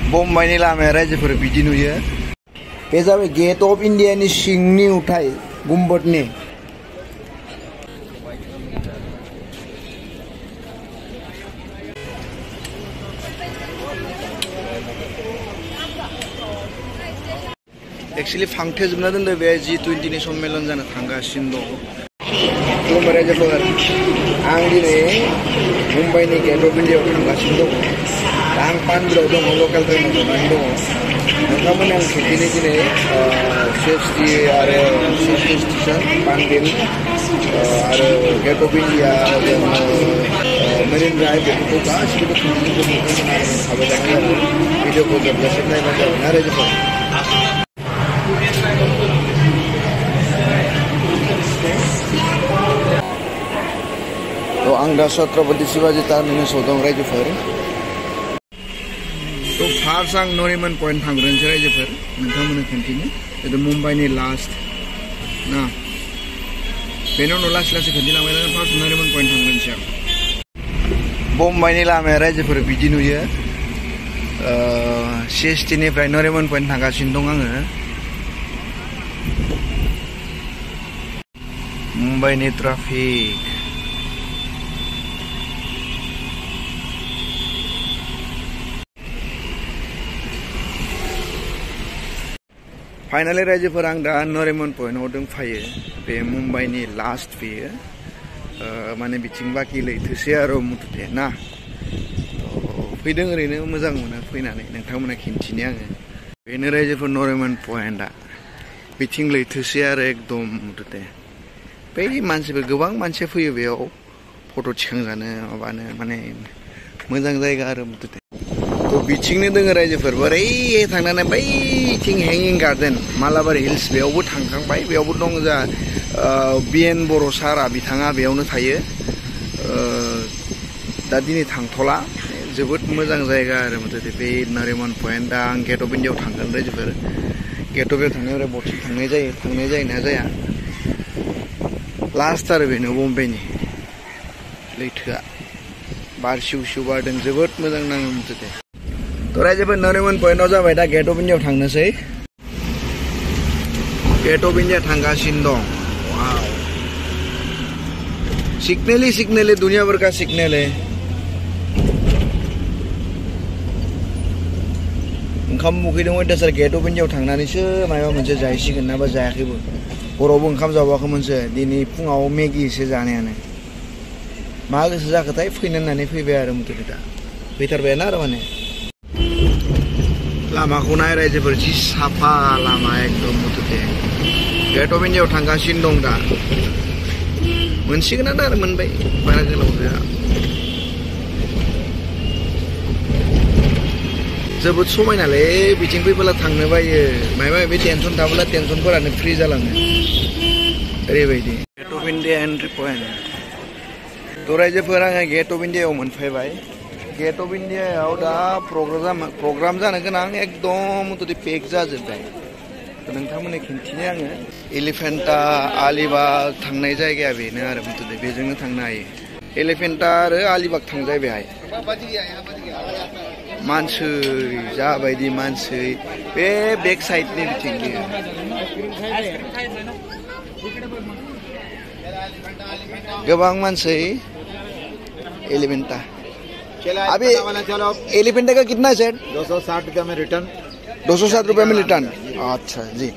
मुम्बाइनि लामाया रायजोफोर बिदि नुयो। बे जाबाय गेट अफ इन्डियानि सिंनि नुथाय गुम्बदनि। एक्चुअली फांथेजोबना दोनदो बे G20नि सम्मेलन जानो थांगासिनो दं। खुलुमबाय रायजोफोर, आं दिनै मुम्बाइनि गेट अफ इन्डियायाव थांगासिनो दं। दा आं पानबिलाव दङ, लकेल ट्रेनाव जनानै दङ। नोंथांमोननो आं खिन्थिनो दिनै CST आरो CST स्टेशन पानबिल आरो gate of India marine drive बेफोरखौ गासिबो खिन्थिनो नोंथांमोना थाबाय थानाय जागोन। भिडिअखौ जोबजासिम नायबानो जागोन ना रायजोफोर। तो आं दा छत्रपति शिवाजी टार्मिनासाव दं रायजोफोर। तो फार्स्ट आं नरिमान पइन्ट थांग्रोनोसै रायजोफोर, नोंथांमोननो खिन्थिनो। बेथ' मुम्बाइनि लास्ट ना, बेनि उनाव लासै लासै खिन्थिलांबाय थागोन। फार्स्ट नरिमान पइन्ट थांग्रोनोसै आं। मुम्बाइनि लामाया रायजोफोर बिदि नुयो। CSTनिफ्राय नरिमान पइन्ट थांगासिनो दं आङो। मुम्बाइनि ट्राफिक। फाइनाली रायजोफोर आं दा नरिमान पइन्टआव दंफायो। बे मुम्बाइनि लास्ट बेयो माने बिथिं बाखि लैथोसै आरो मुथुथे ना। फैदों ओरैनो मोजां मोनो फैनानै नोंथांमोना खिन्थिनो आङो। बेनो रायजोफोर नरिमान पइन्टआ, बिथिं लैथोसै आरो एकदम मुथुथे। बै मानसिफोर गोबां मानसि फैयो बेयाव फट' थिखांजानो माबानो, माने मोजां जायगा आरो मुथुथे। तो बिथिंनो दोङो रायजोफोर, बोरै थांनानै बैथिं हेंगिं गार्डेन मालाबारि हिल्स बेयावबो थांखांबाय। बेयावबो दं जा BN बर' सारा, बिथाङा बेयावनो थायो। दा दिनै थांथ'ला, जोबोद मोजां जायगा आरो मुथुथे बे नरिमान पइन्ट। दा आं गेट अफ इन्डियायाव थांगोन रायजोफोर। गेट अफ इन्डियायाव थांनायाव बथिं थांनाय जायोना जाया। लास्ट आरो बेनो बम्बाइनि लैथोआ। बार सिउ सिउ बारदों, जोबोद मोजां नाङो मुथुथे। तो रायजोफोर नरिमान पइन्टआव जाबाय, दा गेट अफ इन्डियायाव थांनोसै। गेट अफ इन्डिया थांगासिनो दं। वाव, सिग्नेल दुनिया भर का सिग्नेल है। ओंखाम उखैदोंमोन दासार गेट अफ इन्डियायाव थांनानैसो माबा मोनसे जाहैसिगोन नाबा जायाखैबो। हरावबो ओंखाम जाबावाखैमोनसो, दिनै फुङाव मेगि एसे जानायानो। मा गोसो जाखोथाय फैनो होननानै फैबाय आरो मुथुथे दा फैथारबायानो आरो माने। लामाखौ नाय रायजोफोर, जि साफा लामा एकदम मुथुथे। गेट अफ इन्डियायाव थांगासिनो दं दा। मोनसिगोनानो आरो मोनबाय, बारा गोलाव गैया। जोबोद समायनालै, बिथिं फैबोला थांनो बायो। माबा माबि टेनसन थाब्ला टेनसनफोरानो फ्रि जालाङो, ओरैबायदि। Gate of India entry point. तो रायजोफोर आङो गेट अफ इन्डियायाव मोनफैबाय। गेट अफ इन्डियायाव दा प्रग्राम जानो गोनां एकदम मुथुथे पेक जाजोब्बाय। नोंथांमोननो खिन्थिनो आङो। एलिफेन्टा आलिबाग थांनाय जायगाया बेनो आरो मुथुथे, बेजोंनो थांनो हायो। एलिफेन्टा आरो आलिबाग थांजायो बेहाय। मानसि जाबायदि मानसि, बे बेक साइडनि बिथिं बियो। गोबां मानसि एलिफेन्टा। अभी एलिफेंटा का कितना है सेट? 260 रुपये में रिटर्न। 260 रुपये में रिटर्न। अच्छा जी।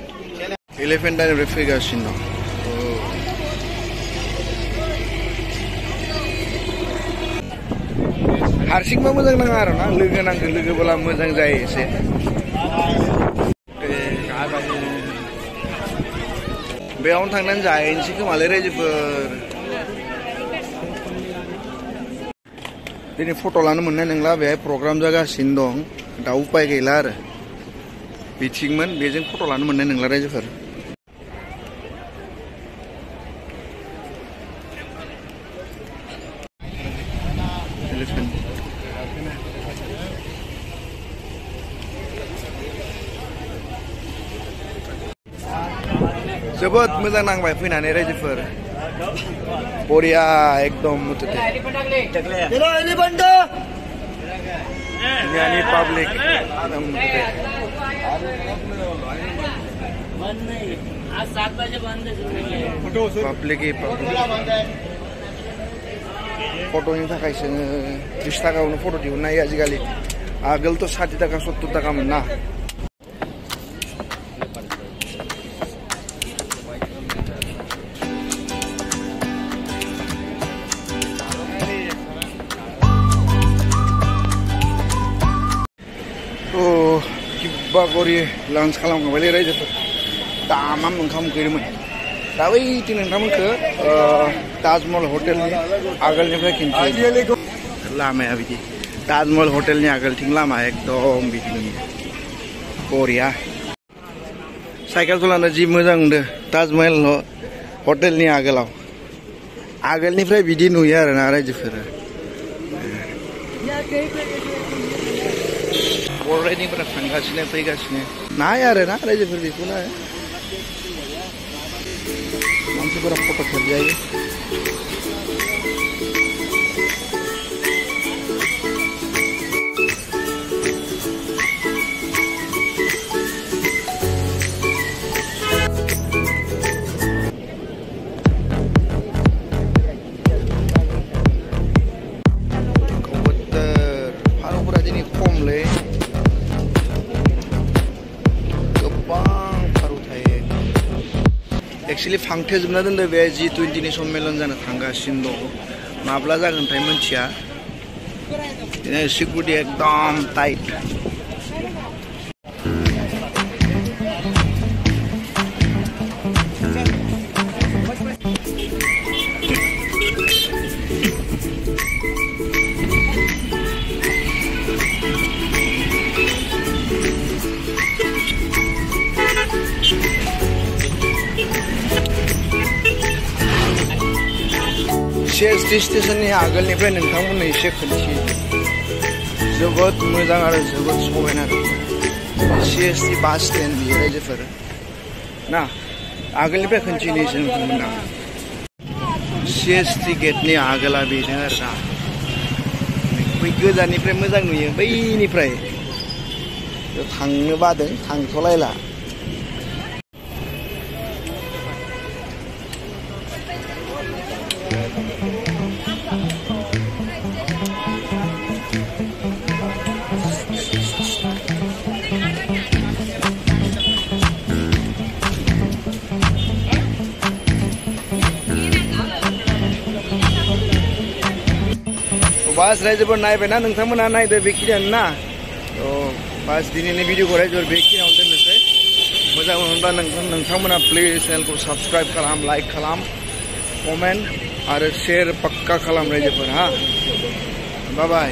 एलिफेंटा ने फैगासिनो। हारसिंबा मोजां नाङा आरो ना, लोगो नांगो, लोगोबोला मोजां जायो एसे। बेयावनो थांनानै जाहैनोसै खोमालै रायजोफोर। दिनै फट' लानो मोननाय नंला, बेहाय प्रग्राम जागासिनो दं। दा उपाय गैला आरो, बिथिंमोन बेजों फट' लानो मोननाय नंला रायजोफोर। जोबोद मोजां नांबाय फैनानै रायजोफोर। बरिया एकदम मुथुथे। Yani public आज 7 बजे बंद है public फट'नि थाखाय जोङो 30 थाखायावनो फट' दिहुननो हायो आजिखालि आगोलथ' 60 थाखा 70 थाखामोन ना बागरि लान्स खालामखांबायलै रायजोफोर दामाम ओंखाम उखैदोंमोन दा बैथिं नोंथांमोनखौ ताजमहल हटेलनि आगोलनिफ्राय खिन्थायो लामाया बिदि ताजमहल हटेलनि आगोलथिं लामा एकदम बिदिनो बरिया साइकेल सलायनो जि मोजां मोनदों ताजमहल हटेलनि आगोलनिफ्राय बिदि नुयो आरोना रायजोफोरा बर' राइडिंफोरा थांगासिनो फैगासिनो नाय आरोना रायजोफोर बेखौनो मानसिफोरा फट' खेबजायो फारौफोरा दिनै खमलै एक्चुअली फांथेजोबना दोनदो बे G20नि सम्मेलन जानो थांगासिनो दं माब्ला जागोनथाय मिथिया सिकिउरिटि एकदम टाइट CST स्टेशननि आगोलनिफ्राय नोंथांमोननो एसे खोन्थि जोबोद मोजां आरो जोबोद समायना CST बास स्टेन्ड बियो रायजोफोर ना आगोलनिफ्राय खोन्थिनोसै नोंथांमोना CST गेटनि आगोला बेनो आरोना बै गोजाननिफ्राय मोजां नुयो बैनिफ्राय थांनो बादों थांथ'लायला बास रायजोफोर नायबायना नोंथांमोना नायदो बेखिनियानो ना बास दिनैनि भिडिअखौ रायजोफोर बेखिनियावनो दोननोसै मोजां मोनोब्ला नोंथांमोना प्लिज चेनेलखौ साबस्क्राइब खालाम लाइक खालाम कमेन्ट आरो शेयर पक्का खालाम रायजोफोर हा बाय बाय